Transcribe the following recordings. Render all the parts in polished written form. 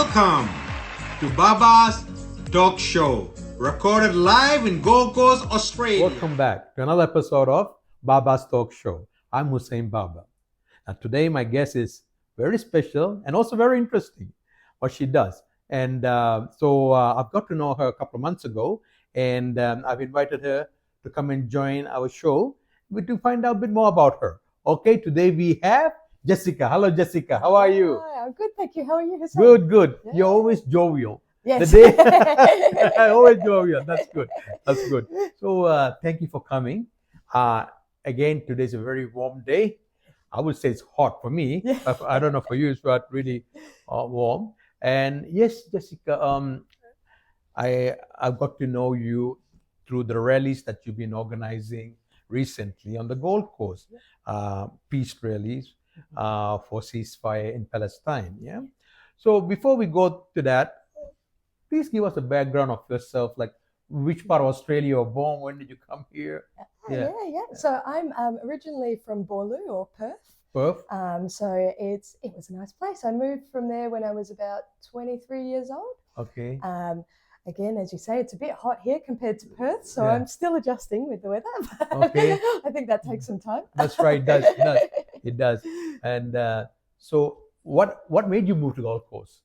Welcome to Baba's Talk Show, recorded live in Gold Coast, Australia. Welcome back to another episode of Baba's Talk Show. I'm Hussein Baba. And today my guest is very special and also very interesting, what she does. And so I've got to know her a couple of months ago, and I've invited her to come and join our show to find out a bit more about her. Okay, today we have Jessica. Hello, Jessica. How are you? Hi, I'm good, thank you. How are you, Hussein? Good, good. Yeah. You're always jovial. Yes. The day, always jovial. That's good. That's good. So thank you for coming. Again, today's a very warm day. I would say it's hot for me. Yeah. I don't know for you, it's not really warm. And yes, Jessica, I've got to know you through the rallies that you've been organizing recently on the Gold Coast, peace rallies for ceasefire in Palestine. Yeah. So before we go to that, please give us a background of yourself, like which part of Australia you were born, when did you come here? Yeah. So I'm originally from Boorloo or Perth. Perth. So it was a nice place. I moved from there when I was about 23 years old. Okay. Again, as you say, it's a bit hot here compared to Perth, so Yeah. I'm still adjusting with the weather. Okay. I think that takes some time. That's right. It does. And so what made you move to Gold Coast?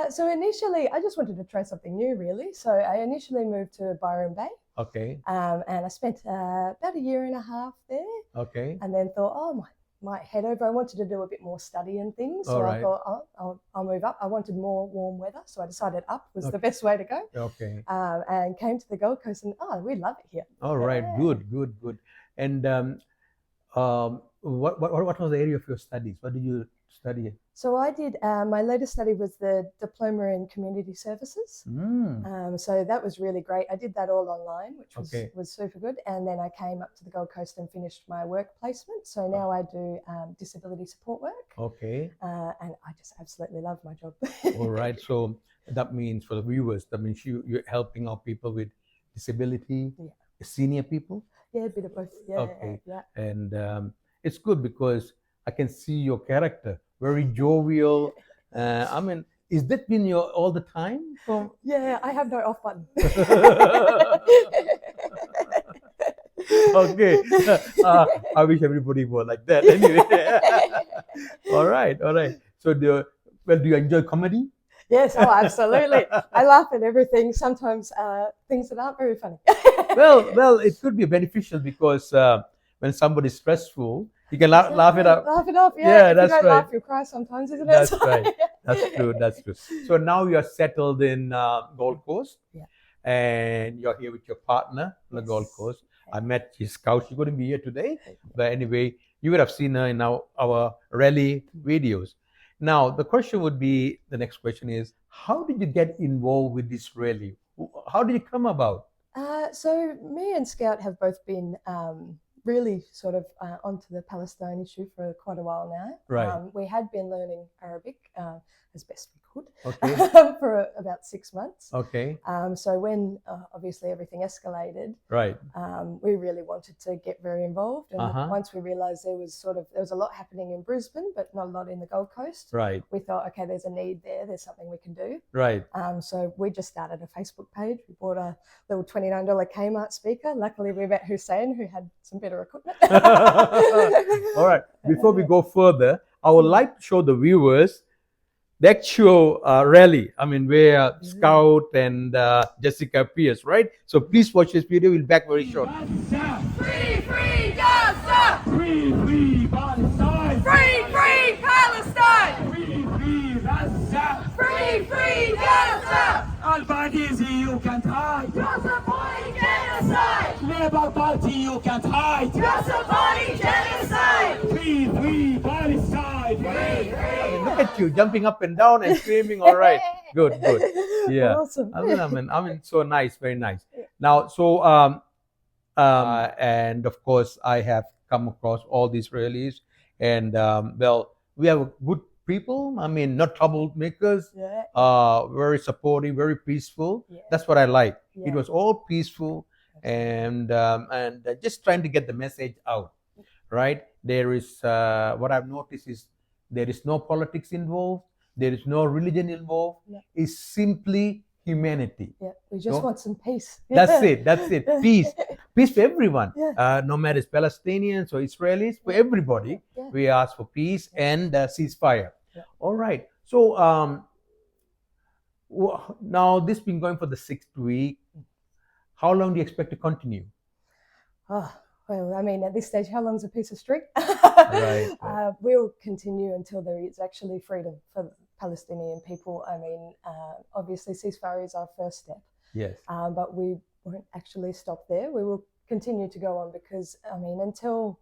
So initially, I just wanted to try something new, really. So I initially moved to Byron Bay, Okay. and I spent about a year and a half there, Okay. and then thought, oh, might head over. I wanted to do a bit more study and things, so All I right. thought, I'll move up. I wanted more warm weather, so I decided up was the best way to go, Okay. and came to the Gold Coast, and we love it here. All right. Yeah. Good. And what was the area of your studies? What did you study? So I did, my latest study was the Diploma in Community Services. So that was really great. I did that all online, which was super good. And then I came up to the Gold Coast and finished my work placement. So now I do disability support work. Okay. And I just absolutely love my job. All right. So that means, for the viewers, that means you're helping out people with disability, senior people? Yeah, a bit of both. Yeah. Okay. Yeah. And it's good because I can see your character, very jovial. I mean, is that been your all the time? Yeah, I have no off button. Okay. I wish everybody were like that. Anyway. All right. So do you enjoy comedy? Yes, absolutely. I laugh at everything. Sometimes things that aren't very funny. Well, it could be beneficial because when somebody's stressful, you can laugh it up. Laugh it up, yeah. Yeah, if that's you don't right. laugh, you'll cry sometimes, isn't it? That's right. That's true. So now you're settled in Gold Coast, and you're here with your partner on the Gold Coast. I met his couch. She couldn't be here today, but anyway, you would have seen her in our rally videos. Now, the next question is, how did you get involved with this rally? How did it come about? So me and Scout have both been really sort of onto the Palestine issue for quite a while now. Right. We had been learning Arabic as best we could for about 6 months. Okay. So when obviously everything escalated, Right. we really wanted to get very involved. And once we realised there was a lot happening in Brisbane, but not a lot in the Gold Coast. Right. We thought, okay, there's a need there. There's something we can do. Right. So we just started a Facebook page. We bought a little $29 Kmart speaker. Luckily, we met Hussein, who had some better equipment. All right. Before we go further, I would like to show the viewers the actual rally. I mean, where Scout and Jessica appears, right? So please watch this video. We'll be back very short. Free Gaza! Free Palestine! Free Palestine! Free Gaza! Free Gaza! Albanese, you can't hide! You're supporting genocide! Labour Party, you can't hide! You're supporting genocide! Free Palestine! Look at you jumping up and down and screaming. All right. Good. Yeah. Awesome. I mean, so nice, very nice. Now, so and of course, I have come across all these rallies, and we have good people. I mean, not troublemakers. Very supportive, very peaceful. That's what I like. It was all peaceful, and just trying to get the message out. Right? There is what I've noticed is there is no politics involved. There is no religion involved. Yeah. It's simply humanity. Yeah, we just want some peace. That's it. That's it. Peace. Peace for everyone. Yeah. No matter it's Palestinians or Israelis, for everybody, Yeah. we ask for peace and ceasefire. Yeah. All right. So now this has been going for the 6th week. How long do you expect to continue? Oh, well, I mean, at this stage, how long's a piece of string? Right. We'll continue until there is actually freedom for Palestinian people. I mean, obviously, ceasefire is our first step. Yes. But we won't actually stop there. We will continue to go on because, I mean, until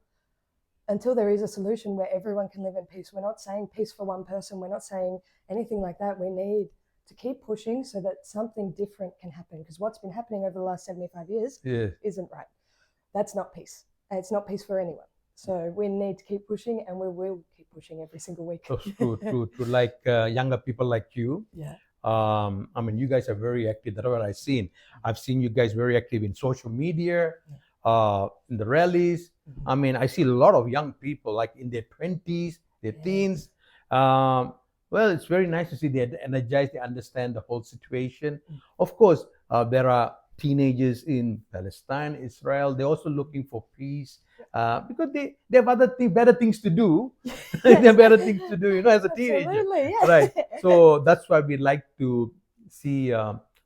there is a solution where everyone can live in peace, we're not saying peace for one person. We're not saying anything like that. We need to keep pushing so that something different can happen, because what's been happening over the last 75 years isn't right. That's not peace. It's not peace for anyone. So we need to keep pushing, and we will keep pushing every single week. So true. Like younger people like you. Yeah. I mean, you guys are very active. That's what I've seen. I've seen you guys very active in social media, in the rallies. Mm-hmm. I mean, I see a lot of young people like in their 20s, their teens. Well, it's very nice to see they're energized, they understand the whole situation. Of course, there are teenagers in Palestine, Israel. They're also looking for peace because they have better things to do. They have better things to do, as a teenager. Absolutely, yeah. Right. So that's why we'd like to see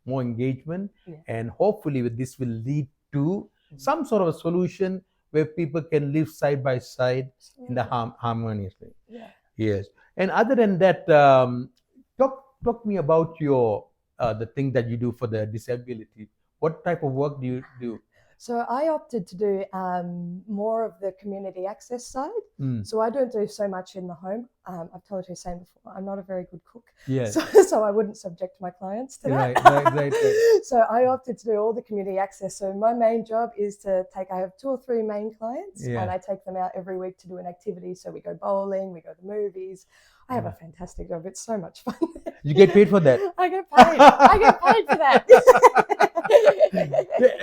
more engagement. Yeah. And hopefully this will lead to some sort of a solution where people can live side by side in the harmoniously. Yeah. Yes. And other than that, talk me about your the thing that you do for the disability. What type of work do you do? So I opted to do more of the community access side. So I don't do so much in the home. I've told you the same before. I'm not a very good cook. Yes. So I wouldn't subject my clients to that. Right. So I opted to do all the community access. So my main job is I have 2 or 3 main clients, and I take them out every week to do an activity. So we go bowling, we go to movies. I have a fantastic job. It's so much fun. You get paid for that? I get paid. I get paid for that.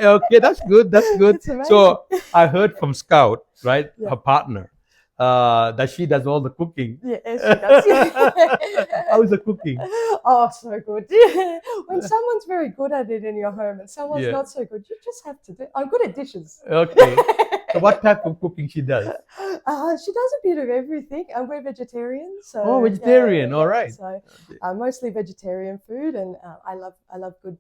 Okay, that's good. That's good. It's amazing. So I heard from Scout, right, Yeah. her partner, that she does all the cooking. Yes, she does. How is the cooking? Oh, so good. When someone's very good at it in your home and someone's not so good, you just have to do. I'm good at dishes. Okay. So what type of cooking she does? She does a bit of everything, and we're vegetarians. So, Oh, vegetarian. All right. So mostly vegetarian food, and I love good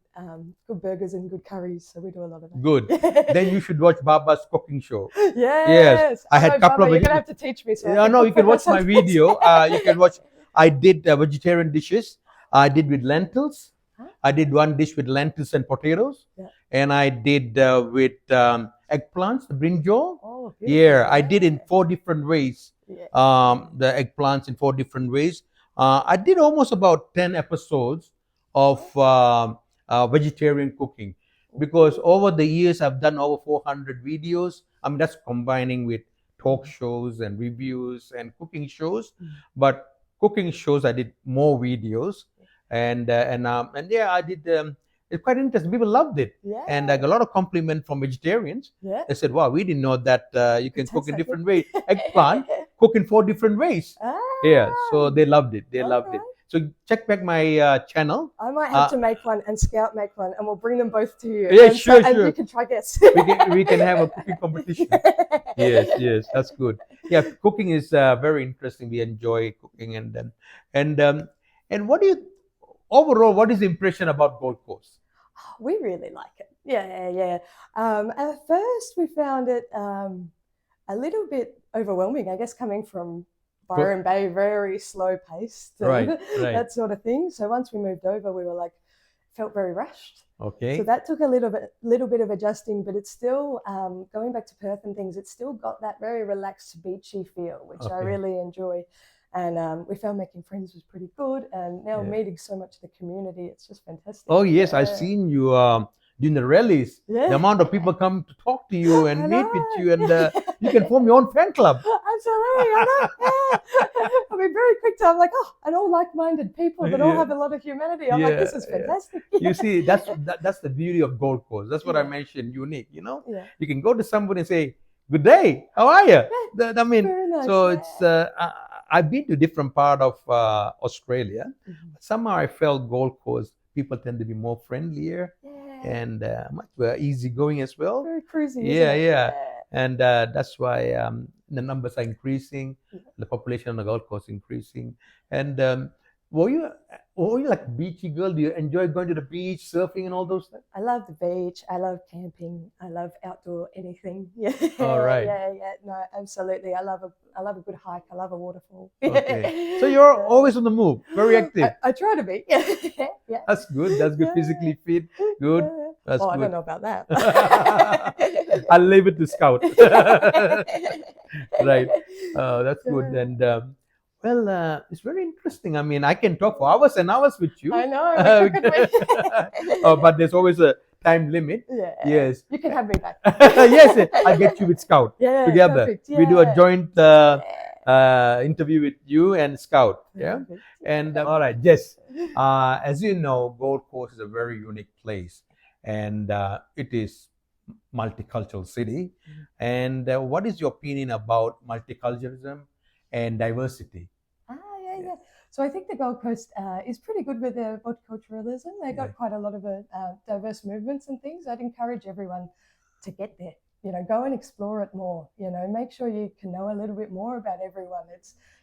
burgers and good curries. So we do a lot of that. Good. Then you should watch Baba's cooking show. Yes. I had a couple of. You're gonna have to teach me. So No, you can watch my video. You can watch. I did vegetarian dishes. I did with lentils. I did one dish with lentils and potatoes, and I did with eggplants, the brinjal. Oh, yeah, I did in 4 different ways. Yeah. The eggplants in 4 different ways. I did almost about 10 episodes of vegetarian cooking, because over the years I've done over 400 videos. I mean, that's combining with talk shows and reviews and cooking shows. But cooking shows, I did more videos, and yeah, I did. It's quite interesting. People loved it, and I got a lot of compliment from vegetarians. Yeah. They said, "Wow, we didn't know that you can cook in different ways. Eggplant, cook in 4 different ways." Yeah, so they loved it. They loved it. So check back my channel. I might have to make one and Scout make one, and we'll bring them both to you. Yeah, and sure. And you can try guess. we can have a cooking competition. Yes, that's good. Yeah, cooking is very interesting. We enjoy cooking, and what do you overall? What is the impression about Gold Coast? We really like it. Yeah. At first, we found it a little bit overwhelming, I guess, coming from Byron Bay, very slow paced, right. that sort of thing. So once we moved over, we were felt very rushed. Okay. So that took a little bit of adjusting, but it's still going back to Perth and things. It's still got that very relaxed, beachy feel, which I really enjoy. And we found making friends was pretty good. And now meeting so much of the community, it's just fantastic. Oh yes, I've seen you during the rallies. Yeah. The amount of people come to talk to you and meet with you, and you can form your own fan club. Absolutely, I know. I mean, very quick time, and all like-minded people that all have a lot of humanity. I'm like, this is fantastic. You see, that's the beauty of Gold Coast. That's what I mentioned, unique. Yeah. You can go to somebody and say, "Good day, how are you?" I mean, very nice, so it's. I've been to different part of Australia. Somehow I felt Gold Coast people tend to be more friendlier and much more easygoing as well. Very cruisy. Yeah. And that's why the numbers are increasing, the population on the Gold Coast increasing. And were you like a beachy girl? Do you enjoy going to the beach, surfing, and all those things? I love the beach. I love camping. I love outdoor anything. Yeah. All right. Yeah. No, absolutely. I love a good hike. I love a waterfall. Okay. So you're always on the move, very active. I try to be. Yeah. That's good. That's good. Physically fit. Good. That's good. I don't know about that. I'll leave it to Scout. Right. That's good. And well, it's very interesting. I mean, I can talk for hours and hours with you. I know. But there's always a time limit. Yeah. Yes. You can have me back. Yes, I'll get you with Scout together. Perfect. We do a joint interview with you and Scout. Yeah. And all right, Jess. As you know, Gold Coast is a very unique place, and it is multicultural city. And what is your opinion about multiculturalism and diversity? Yeah. So I think the Gold Coast is pretty good with their multiculturalism. They got quite a lot of diverse movements and things. I'd encourage everyone to get there. Go and explore it more. Make sure you can know a little bit more about everyone.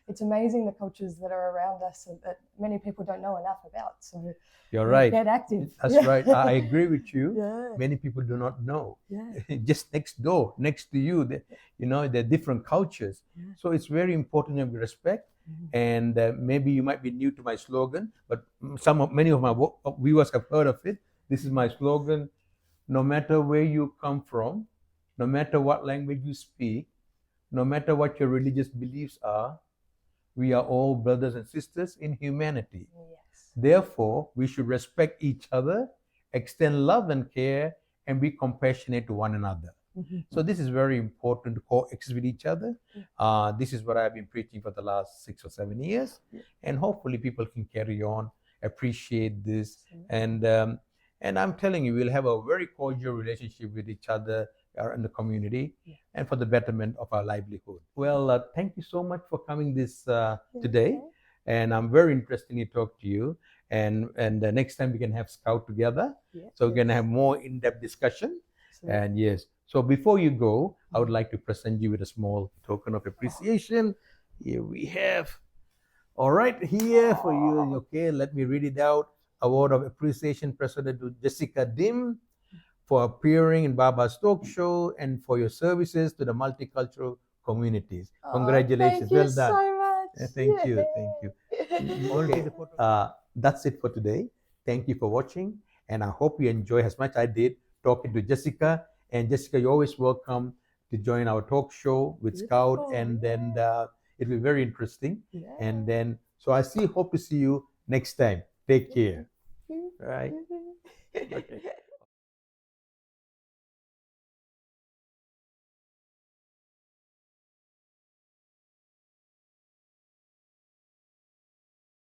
It's amazing the cultures that are around us and that many people don't know enough about. So you're right. Get active. That's right. I agree with you. Yeah. Many people do not know. Yeah. Just next door, next to you, they're different cultures. Yeah. So it's very important to respect. And maybe you might be new to my slogan, but many of my viewers have heard of it. This is my slogan: no matter where you come from, no matter what language you speak, no matter what your religious beliefs are, we are all brothers and sisters in humanity. Yes. Therefore, we should respect each other, extend love and care, and be compassionate to one another. So this is very important to coexist with each other. This is what I've been preaching for the last 6 or 7 years, and hopefully people can carry on, appreciate this, and I'm telling you, we'll have a very cordial relationship with each other in the community, and for the betterment of our livelihood. Well, thank you so much for coming this today, and I'm very interested to talk to you. And the next time we can have Scout together, so we're gonna have more in-depth discussion. And yes. So before you go, I would like to present you with a small token of appreciation. Here we have, all right, here for you. Okay, let me read it out. Award of appreciation presented to Jessica Dihm for appearing in Baba's talk show and for your services to the multicultural communities. Congratulations. Thank you well done. so much. Thank you. Okay. That's it for today. Thank you for watching, and I hope you enjoy as much as I did talking to Jessica. And Jessica, you're always welcome to join our talk show with Scout, and then it'll be very interesting. And then, so hope to see you next time. Take care. All right. Okay.